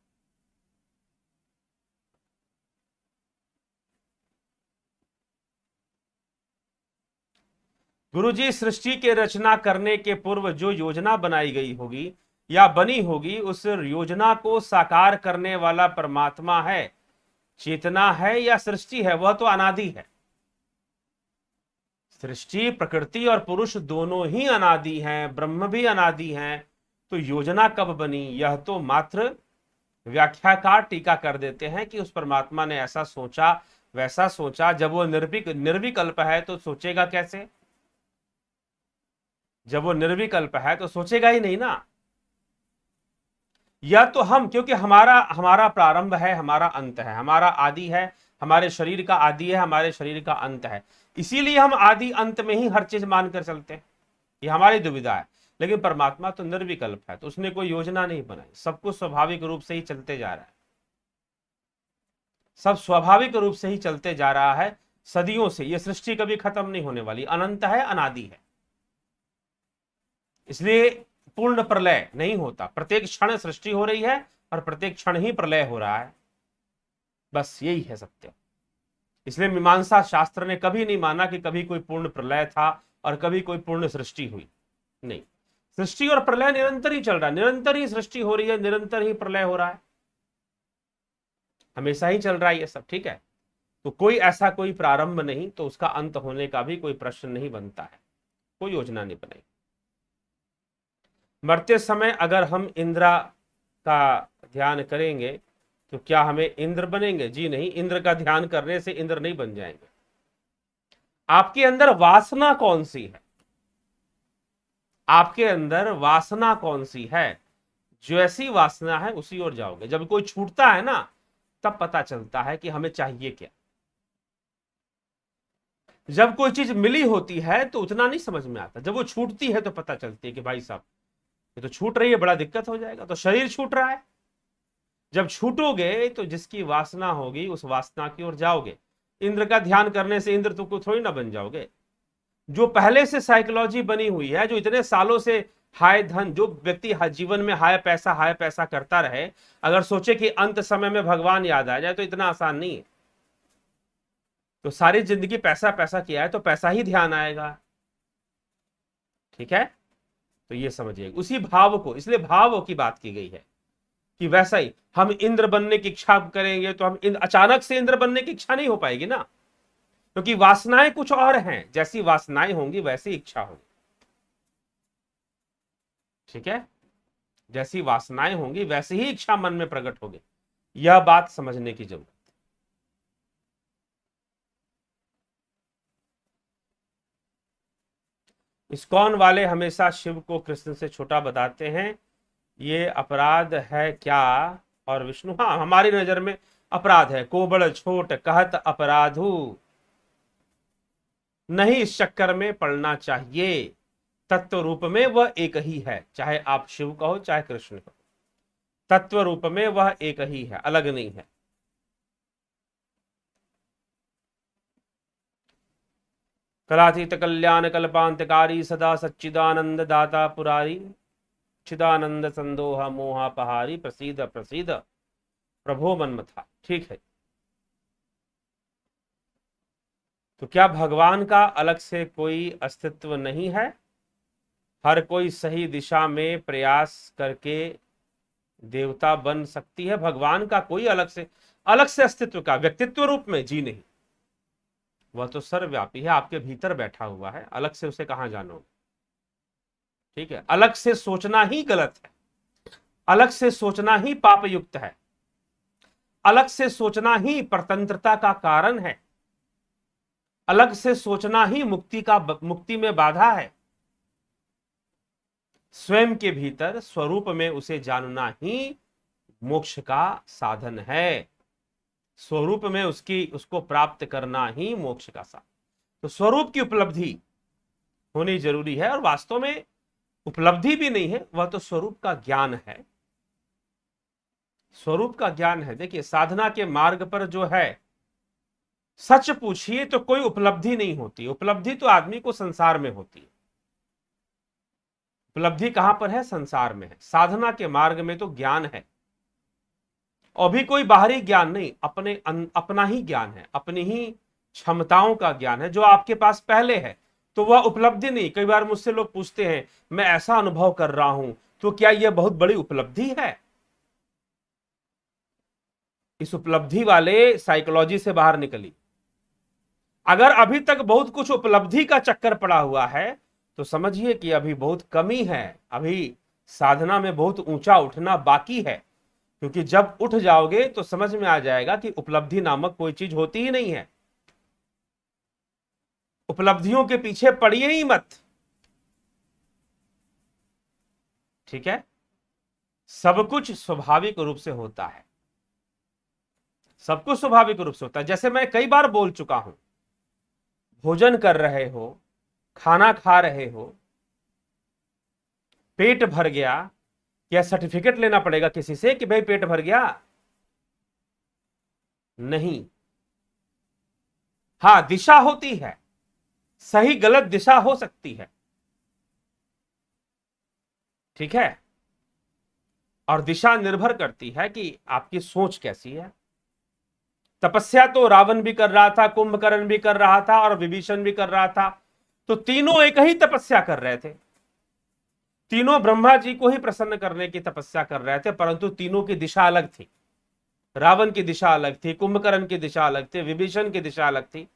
गुरुजी, सृष्टि के रचना करने के पूर्व जो योजना बनाई गई होगी या बनी होगी, उस योजना को साकार करने वाला परमात्मा है, चेतना है या सृष्टि है? वह तो अनादि है। सृष्टि, प्रकृति और पुरुष दोनों ही अनादि हैं, ब्रह्म भी अनादि हैं। तो योजना कब बनी? यह तो मात्र व्याख्याकार टीका कर देते हैं कि उस परमात्मा ने ऐसा सोचा, वैसा सोचा। जब वो निर्विकल्प है तो सोचेगा कैसे? जब वो निर्विकल्प है तो सोचेगा ही नहीं ना। या तो हम, क्योंकि हमारा हमारा प्रारंभ है, हमारा अंत है, हमारा आदि है, हमारे शरीर का आदि है, हमारे शरीर का अंत है, इसीलिए हम आदि अंत में ही हर चीज मानकर चलते हैं। ये हमारी दुविधा है। लेकिन परमात्मा तो निर्विकल्प है, तो उसने कोई योजना नहीं बनाई, सब कुछ स्वाभाविक रूप से ही चलते जा रहा है। सब स्वाभाविक रूप से ही चलते जा रहा है सदियों से। ये सृष्टि कभी खत्म नहीं होने वाली, अनंत है, अनादि है। इसलिए पूर्ण प्रलय नहीं होता। प्रत्येक क्षण सृष्टि हो रही है और प्रत्येक क्षण ही प्रलय हो रहा है, बस यही है सत्य। इसलिए मीमांसा शास्त्र ने कभी नहीं माना कि कभी कोई पूर्ण प्रलय था और कभी कोई पूर्ण सृष्टि हुई। नहीं, सृष्टि और प्रलय निरंतर ही चल रहा है, निरंतर ही सृष्टि हो रही है, निरंतर ही प्रलय हो रहा है, हमेशा ही चल रहा है ये सब, ठीक है। तो कोई ऐसा कोई प्रारंभ नहीं, तो उसका अंत होने का भी कोई प्रश्न नहीं बनता है, कोई योजना नहीं बनाई। मरते समय अगर हम इंद्रा का ध्यान करेंगे तो क्या हमें इंद्र बनेंगे? जी नहीं, इंद्र का ध्यान करने से इंद्र नहीं बन जाएंगे। आपके अंदर वासना कौन सी है? आपके अंदर वासना कौन सी है? जो ऐसी वासना है उसी ओर जाओगे। जब कोई छूटता है ना, तब पता चलता है कि हमें चाहिए क्या। जब कोई चीज मिली होती है तो उतना नहीं समझ में आता, जब वो छूटती है तो पता चलती है कि भाई साहब ये तो छूट रही है, बड़ा दिक्कत हो जाएगा। तो शरीर छूट रहा है, जब छूटोगे तो जिसकी वासना होगी उस वासना की ओर जाओगे। इंद्र का ध्यान करने से इंद्र तुमको थोड़ी ना बन जाओगे। जो पहले से साइकोलॉजी बनी हुई है, जो इतने सालों से हाय धन, जो व्यक्ति जीवन में हाय पैसा करता रहे, अगर सोचे कि अंत समय में भगवान याद आ जाए तो इतना आसान नहीं है। तो सारी जिंदगी पैसा पैसा किया है तो पैसा ही ध्यान आएगा, ठीक है। तो ये समझिए उसी भाव को, इसलिए भाव की बात की गई है कि वैसा ही हम इंद्र बनने की इच्छा करेंगे तो हम अचानक से इंद्र बनने की इच्छा नहीं हो पाएगी ना, क्योंकि वासनाएं कुछ और हैं। जैसी वासनाएं होंगी वैसी इच्छा होगी, ठीक है। जैसी वासनाएं होंगी वैसी ही इच्छा मन में प्रकट होगी। यह बात समझने की जरूरत है। इस्कॉन वाले हमेशा शिव को कृष्ण से छोटा बताते हैं, ये अपराध है क्या? और विष्णु, हाँ, हमारी नजर में अपराध है। कोबड़ छोट कहत अपराधु, नहीं इस चक्कर में पड़ना चाहिए। तत्व रूप में वह एक ही है, चाहे आप शिव कहो चाहे कृष्ण कहो, तत्व रूप में वह एक ही है, अलग नहीं है। कलातीत कल्याण कल्पांतकारी सदा सच्चिदानंद दाता पुरारी, चिदानंद संदोह मोहापहारी, प्रसीद प्रसीद प्रभो मन्मथा। ठीक है, तो क्या भगवान का अलग से कोई अस्तित्व नहीं है? हर कोई सही दिशा में प्रयास करके देवता बन सकती है। भगवान का कोई अलग से अस्तित्व का व्यक्तित्व रूप में जी नहीं, वह तो सर्वव्यापी है, आपके भीतर बैठा हुआ है, अलग से उसे कहां जानो। ठीक है, अलग से सोचना ही गलत है, अलग से सोचना ही पाप युक्त है, अलग से सोचना ही परतंत्रता का कारण है, अलग से सोचना ही मुक्ति में बाधा है। स्वयं के भीतर स्वरूप में उसे जानना ही मोक्ष का साधन है। स्वरूप में उसको प्राप्त करना ही मोक्ष का साधन। तो स्वरूप की उपलब्धि होनी जरूरी है, और वास्तव में उपलब्धि भी नहीं है, वह तो स्वरूप का ज्ञान है। स्वरूप का ज्ञान है। देखिए, साधना के मार्ग पर जो है, सच पूछिए तो कोई उपलब्धि नहीं होती। उपलब्धि तो आदमी को संसार में होती है। उपलब्धि कहां पर है? संसार में है। साधना के मार्ग में तो ज्ञान है, और भी कोई बाहरी ज्ञान नहीं, अपना ही ज्ञान है, अपनी ही क्षमताओं का ज्ञान है जो आपके पास पहले है। तो वह उपलब्धि नहीं। कई बार मुझसे लोग पूछते हैं, मैं ऐसा अनुभव कर रहा हूं, तो क्या यह बहुत बड़ी उपलब्धि है? इस उपलब्धि वाले साइकोलॉजी से बाहर निकली। अगर अभी तक बहुत कुछ उपलब्धि का चक्कर पड़ा हुआ है, तो समझिए कि अभी बहुत कमी है, अभी साधना में बहुत ऊंचा उठना बाकी है। क्योंकि जब उठ जाओगे तो समझ में आ जाएगा कि उपलब्धि नामक कोई चीज होती ही नहीं है। उपलब्धियों के पीछे पड़िए ही मत। ठीक है, सब कुछ स्वाभाविक रूप से होता है, सब कुछ स्वाभाविक रूप से होता है। जैसे मैं कई बार बोल चुका हूं, भोजन कर रहे हो, खाना खा रहे हो, पेट भर गया, क्या सर्टिफिकेट लेना पड़ेगा किसी से कि भाई पेट भर गया? नहीं। हां, दिशा होती है, सही गलत दिशा हो सकती है। ठीक है, और दिशा निर्भर करती है कि आपकी सोच कैसी है। तपस्या तो रावण भी कर रहा था, कुंभकर्ण भी कर रहा था, और विभीषण भी कर रहा था। तो तीनों एक ही तपस्या कर रहे थे, तीनों ब्रह्मा जी को ही प्रसन्न करने की तपस्या कर रहे थे, परंतु तीनों की दिशा अलग थी। रावण की दिशा अलग थी, कुंभकर्ण की दिशा अलग थी, विभीषण की दिशा अलग थी।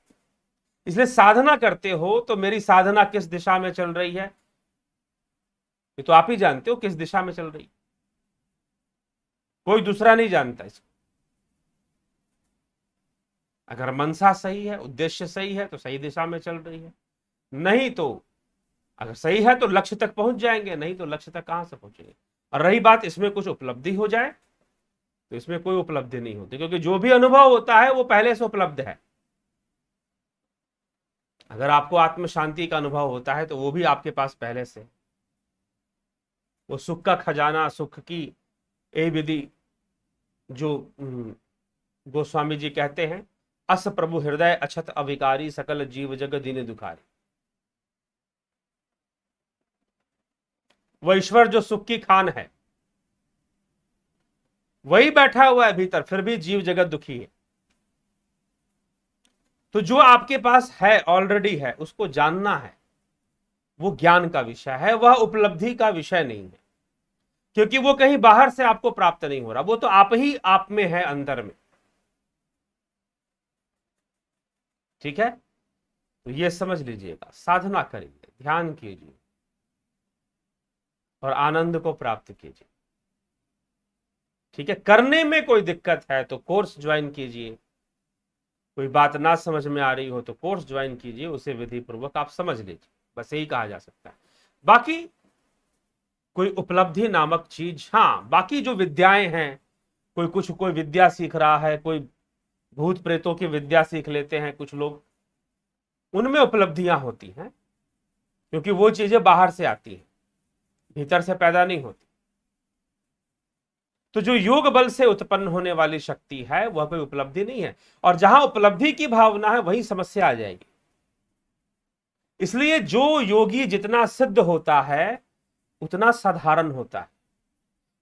इसलिए साधना करते हो तो मेरी साधना किस दिशा में चल रही है, ये तो आप ही जानते हो किस दिशा में चल रही, कोई दूसरा नहीं जानता इसको। अगर मनसा सही है, उद्देश्य सही है, तो सही दिशा में चल रही है। नहीं तो अगर सही है तो लक्ष्य तक पहुंच जाएंगे, नहीं तो लक्ष्य तक कहां से पहुंचेंगे। और रही बात इसमें कुछ उपलब्धि हो जाए, तो इसमें कोई उपलब्धि नहीं होती, क्योंकि जो भी अनुभव होता है वो पहले से उपलब्ध है। अगर आपको आत्म शांति का अनुभव होता है तो वो भी आपके पास पहले से। वो सुख का खजाना, सुख की ए विधि, जो गोस्वामी जी कहते हैं, अस प्रभु हृदय अछत अविकारी, सकल जीव जग दीन दुखारी। वह ईश्वर जो सुख की खान है, वही बैठा हुआ है भीतर, फिर भी जीव जगत दुखी है। तो जो आपके पास है, ऑलरेडी है, उसको जानना है, वो ज्ञान का विषय है, वह उपलब्धि का विषय नहीं है। क्योंकि वो कहीं बाहर से आपको प्राप्त नहीं हो रहा, वो तो आप ही आप में है, अंदर में। ठीक है, तो ये समझ लीजिएगा। साधना करिए, ध्यान कीजिए और आनंद को प्राप्त कीजिए। ठीक है, करने में कोई दिक्कत है तो कोर्स ज्वाइन कीजिए, कोई बात ना समझ में आ रही हो तो कोर्स ज्वाइन कीजिए, उसे विधि पूर्वक आप समझ लीजिए, बस यही कहा जा सकता है। बाकी कोई उपलब्धि नामक चीज, हाँ बाकी जो विद्याएं हैं, कोई विद्या सीख रहा है, कोई भूत प्रेतों की विद्या सीख लेते हैं कुछ लोग, उनमें उपलब्धियां होती हैं, क्योंकि वो चीजें बाहर से आती हैं, भीतर से पैदा नहीं होती। तो जो योग बल से उत्पन्न होने वाली शक्ति है वह कोई उपलब्धि नहीं है, और जहां उपलब्धि की भावना है वहीं समस्या आ जाएगी। इसलिए जो योगी जितना सिद्ध होता है उतना साधारण होता है,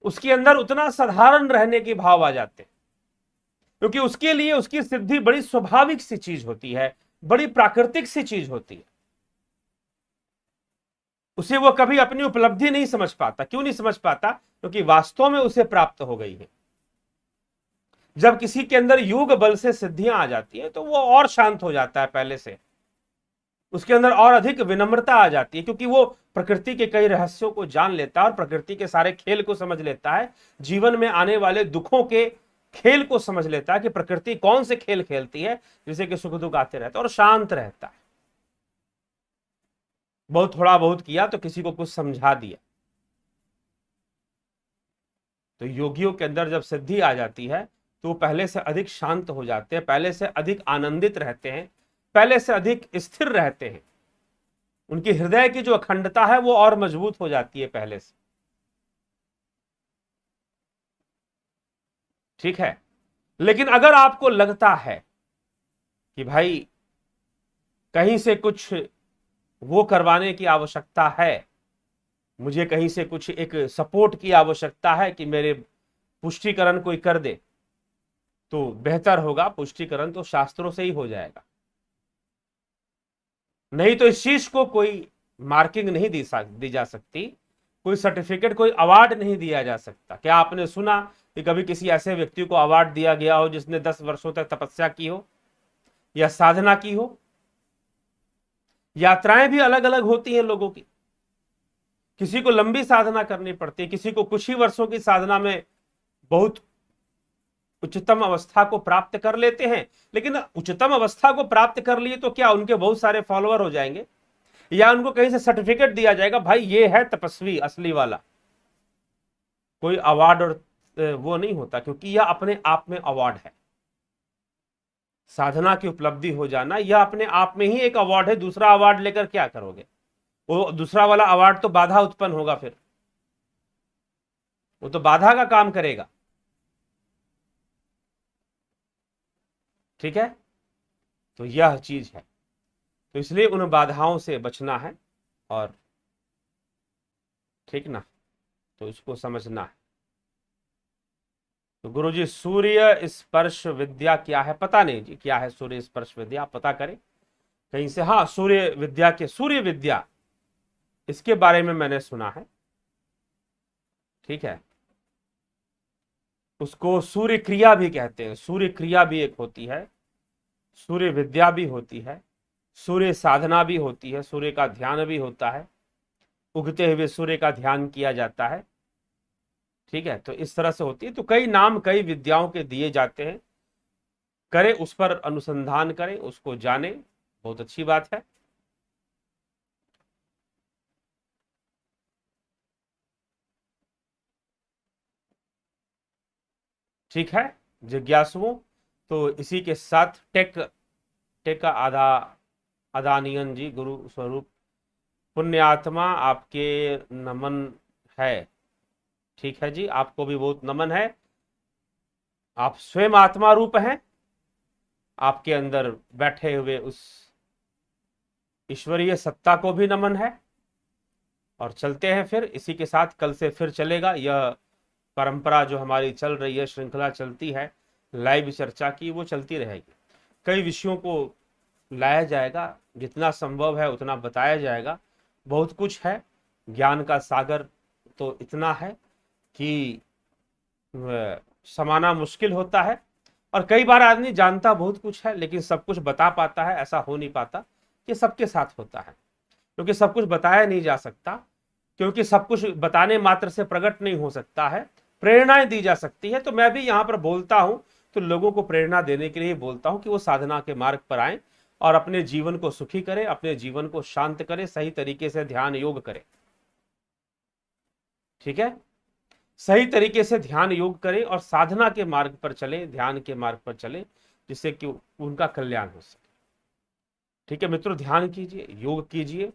उसके अंदर उतना साधारण रहने के भाव आ जाते हैं, क्योंकि उसके लिए उसकी सिद्धि बड़ी स्वाभाविक सी चीज होती है, बड़ी प्राकृतिक सी चीज होती है। उसे वो कभी अपनी उपलब्धि नहीं समझ पाता। क्यों नहीं समझ पाता? क्योंकि वास्तव में उसे प्राप्त हो गई है। जब किसी के अंदर योग बल से सिद्धियां आ जाती है तो वो और शांत हो जाता है पहले से, उसके अंदर और अधिक विनम्रता आ जाती है, क्योंकि वो प्रकृति के कई रहस्यों को जान लेता है और प्रकृति के सारे खेल को समझ लेता है, जीवन में आने वाले दुखों के खेल को समझ लेता है कि प्रकृति कौन से खेल खेलती है जिससे कि सुख दुख आते रहता है, और शांत रहता है। बहुत थोड़ा बहुत किया तो किसी को कुछ समझा दिया। तो योगियों के अंदर जब सिद्धि आ जाती है तो वो पहले से अधिक शांत हो जाते हैं, पहले से अधिक आनंदित रहते हैं, पहले से अधिक स्थिर रहते हैं। उनकी हृदय की जो अखंडता है वो और मजबूत हो जाती है पहले से। ठीक है, लेकिन अगर आपको लगता है कि भाई कहीं से कुछ वो करवाने की आवश्यकता है, मुझे कहीं से कुछ एक सपोर्ट की आवश्यकता है कि मेरे पुष्टिकरण कोई कर दे, तो बेहतर होगा पुष्टिकरण तो शास्त्रों से ही हो जाएगा। नहीं तो इस चीज को कोई मार्किंग नहीं दी जा सकती, कोई सर्टिफिकेट, कोई अवार्ड नहीं दिया जा सकता। क्या आपने सुना कि कभी किसी ऐसे व्यक्ति को अवार्ड दिया गया हो जिसने 10 वर्षों तक तपस्या की हो या साधना की हो? यात्राएं भी अलग अलग होती हैं लोगों की, किसी को लंबी साधना करनी पड़ती है, किसी को कुछ ही वर्षों की साधना में बहुत उच्चतम अवस्था को प्राप्त कर लेते हैं। लेकिन उच्चतम अवस्था को प्राप्त कर लिए तो क्या उनके बहुत सारे फॉलोअर हो जाएंगे, या उनको कहीं से सर्टिफिकेट दिया जाएगा भाई ये है तपस्वी असली वाला? कोई अवार्ड और वो नहीं होता, क्योंकि यह अपने आप में अवार्ड है। साधना की उपलब्धि हो जाना यह अपने आप में ही एक अवार्ड है। दूसरा अवार्ड लेकर क्या करोगे? वो दूसरा वाला अवार्ड तो बाधा उत्पन्न होगा, फिर वो तो बाधा का काम करेगा। ठीक है, तो यह चीज है। तो इसलिए उन बाधाओं से बचना है, और ठीक ना, तो इसको समझना है। तो गुरुजी सूर्य स्पर्श विद्या क्या है? पता नहीं जी क्या है सूर्य स्पर्श विद्या, आप पता करें कहीं से। हाँ, सूर्य विद्या इसके बारे में मैंने सुना है। ठीक है, उसको सूर्य क्रिया भी कहते हैं। सूर्य क्रिया भी एक होती है, सूर्य विद्या भी होती है, सूर्य साधना भी होती है, सूर्य का ध्यान भी होता है, उगते हुए सूर्य का ध्यान किया जाता है। ठीक है, तो इस तरह से होती है। तो कई नाम कई विद्याओं के दिए जाते हैं, करें उस पर अनुसंधान करें, उसको जाने, बहुत अच्छी बात है। ठीक है जिज्ञासुओं, तो इसी के साथ टेक टेक आदानियन जी, गुरु स्वरूप पुण्यात्मा, आपके नमन है। ठीक है जी, आपको भी बहुत नमन है। आप स्वयं आत्मा रूप हैं, आपके अंदर बैठे हुए उस ईश्वरीय सत्ता को भी नमन है। और चलते हैं फिर इसी के साथ, कल से फिर चलेगा यह परंपरा जो हमारी चल रही है, श्रृंखला चलती है लाइव चर्चा की, वो चलती रहेगी। कई विषयों को लाया जाएगा, जितना संभव है उतना बताया जाएगा। बहुत कुछ है, ज्ञान का सागर तो इतना है कि समाना मुश्किल होता है। और कई बार आदमी जानता बहुत कुछ है लेकिन सब कुछ बता पाता है, ऐसा हो नहीं पाता। कि सबके साथ होता है, क्योंकि सब कुछ बताया नहीं जा सकता, क्योंकि सब कुछ बताने मात्र से प्रकट नहीं हो सकता है। प्रेरणाएं दी जा सकती है। तो मैं भी यहां पर बोलता हूं तो लोगों को प्रेरणा देने के लिए बोलता हूं कि वो साधना के मार्ग पर आए और अपने जीवन को सुखी करें, अपने जीवन को शांत करें, सही तरीके से ध्यान योग करें। ठीक है, सही तरीके से ध्यान योग करें और साधना के मार्ग पर चले, ध्यान के मार्ग पर चले, जिससे कि उनका कल्याण हो सके। ठीक है मित्रों, ध्यान कीजिए, योग कीजिए।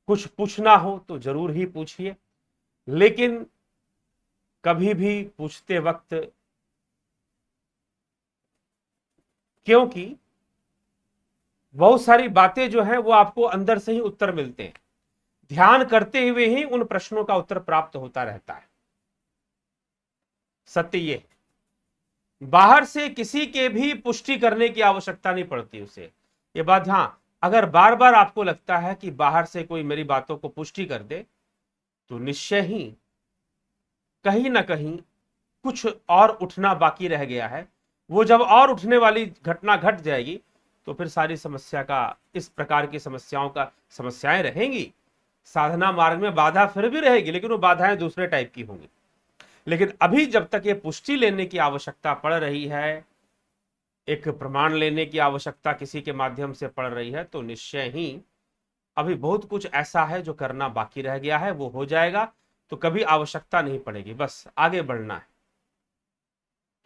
कुछ पूछना हो तो जरूर ही पूछिए, लेकिन कभी भी पूछते वक्त, क्योंकि बहुत सारी बातें जो है वो आपको अंदर से ही उत्तर मिलते हैं, ध्यान करते हुए ही उन प्रश्नों का उत्तर प्राप्त होता रहता है। सत्य ये, बाहर से किसी के भी पुष्टि करने की आवश्यकता नहीं पड़ती उसे। ये बात, हां, अगर बार बार आपको लगता है कि बाहर से कोई मेरी बातों को पुष्टि कर दे, तो निश्चय ही कहीं ना कहीं कुछ और उठना बाकी रह गया है। वो जब और उठने वाली घटना घट जाएगी तो फिर सारी समस्या का, इस प्रकार की समस्याओं का, समस्याएं रहेंगी, साधना मार्ग में बाधा फिर भी रहेगी, लेकिन वो बाधाएं दूसरे टाइप की होंगी। लेकिन अभी जब तक ये पुष्टि लेने की आवश्यकता पड़ रही है, एक प्रमाण लेने की आवश्यकता किसी के माध्यम से पड़ रही है, तो निश्चय ही अभी बहुत कुछ ऐसा है जो करना बाकी रह गया है, वो हो जाएगा तो कभी आवश्यकता नहीं पड़ेगी। बस आगे बढ़ना है,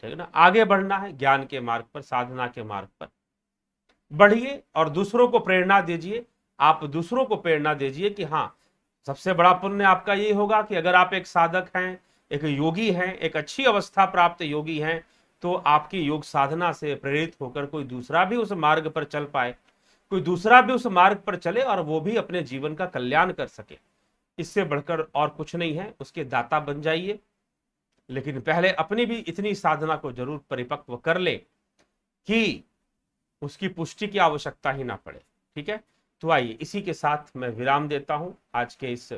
ठीक है ना, आगे बढ़ना है, ज्ञान के मार्ग पर, साधना के मार्ग पर बढ़िए और दूसरों को प्रेरणा दीजिए। आप दूसरों को प्रेरणा दीजिए कि हाँ, सबसे बड़ा पुण्य आपका ये होगा कि अगर आप एक साधक हैं, एक योगी हैं, एक अच्छी अवस्था प्राप्त योगी हैं, तो आपकी योग साधना से प्रेरित होकर कोई दूसरा भी उस मार्ग पर चल पाए, कोई दूसरा भी उस मार्ग पर चले और वो भी अपने जीवन का कल्याण कर सके। इससे बढ़कर और कुछ नहीं है, उसके दाता बन जाइए। लेकिन पहले अपनी भी इतनी साधना को जरूर परिपक्व कर ले कि उसकी पुष्टि की आवश्यकता ही ना पड़े। ठीक है, तो आइए इसी के साथ मैं विराम देता हूं आज के इस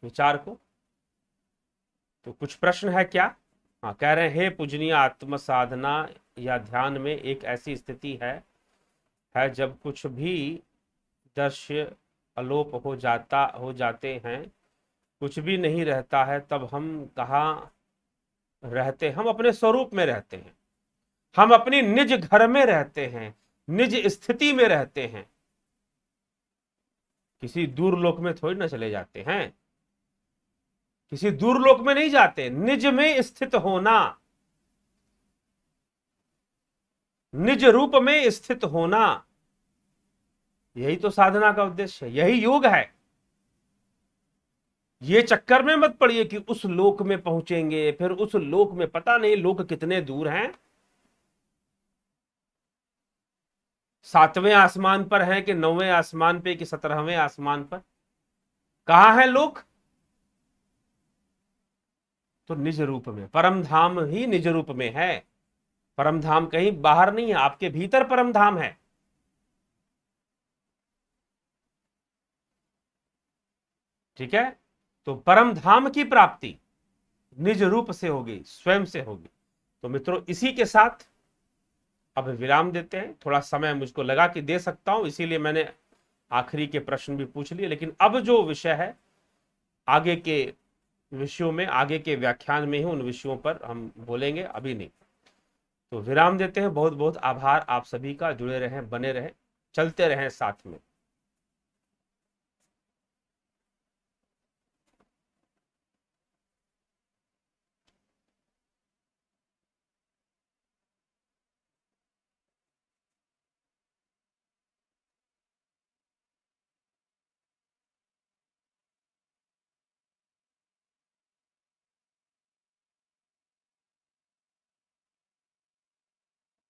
विचार को। तो कुछ प्रश्न है क्या? हाँ, कह रहे हैं, हे पूजनीय, आत्म साधना या ध्यान में एक ऐसी स्थिति है जब कुछ भी दृश्य अलोप हो जाते हैं, कुछ भी नहीं रहता है, तब हम कहाँ रहते? हम अपने स्वरूप में रहते हैं, हम अपनी निज घर में रहते हैं, निज स्थिति में रहते हैं, किसी दूर लोक में थोड़ी ना चले जाते हैं, किसी दूर लोक में नहीं जाते। निज में स्थित होना, निज रूप में स्थित होना, यही तो साधना का उद्देश्य है, यही योग है। ये चक्कर में मत पड़िए कि उस लोक में पहुंचेंगे, फिर उस लोक में पता नहीं लोक कितने दूर हैं, 7वें आसमान पर है कि 9वें आसमान पे कि 17वें आसमान पर, कहां है लोक? तो निज रूप में, परम धाम ही निज रूप में है। परम धाम कहीं बाहर नहीं है, आपके भीतर परम धाम है। ठीक है, तो परम धाम की प्राप्ति निज रूप से होगी, स्वयं से होगी। तो मित्रों, इसी के साथ अब विराम देते हैं। थोड़ा समय मुझको लगा कि दे सकता हूं, इसीलिए मैंने आखिरी के प्रश्न भी पूछ लिए, लेकिन अब जो विषय है, आगे के विषयों में, आगे के व्याख्यान में ही उन विषयों पर हम बोलेंगे, अभी नहीं। तो विराम देते हैं। बहुत बहुत आभार आप सभी का, जुड़े रहें, बने रहें, चलते रहें साथ में।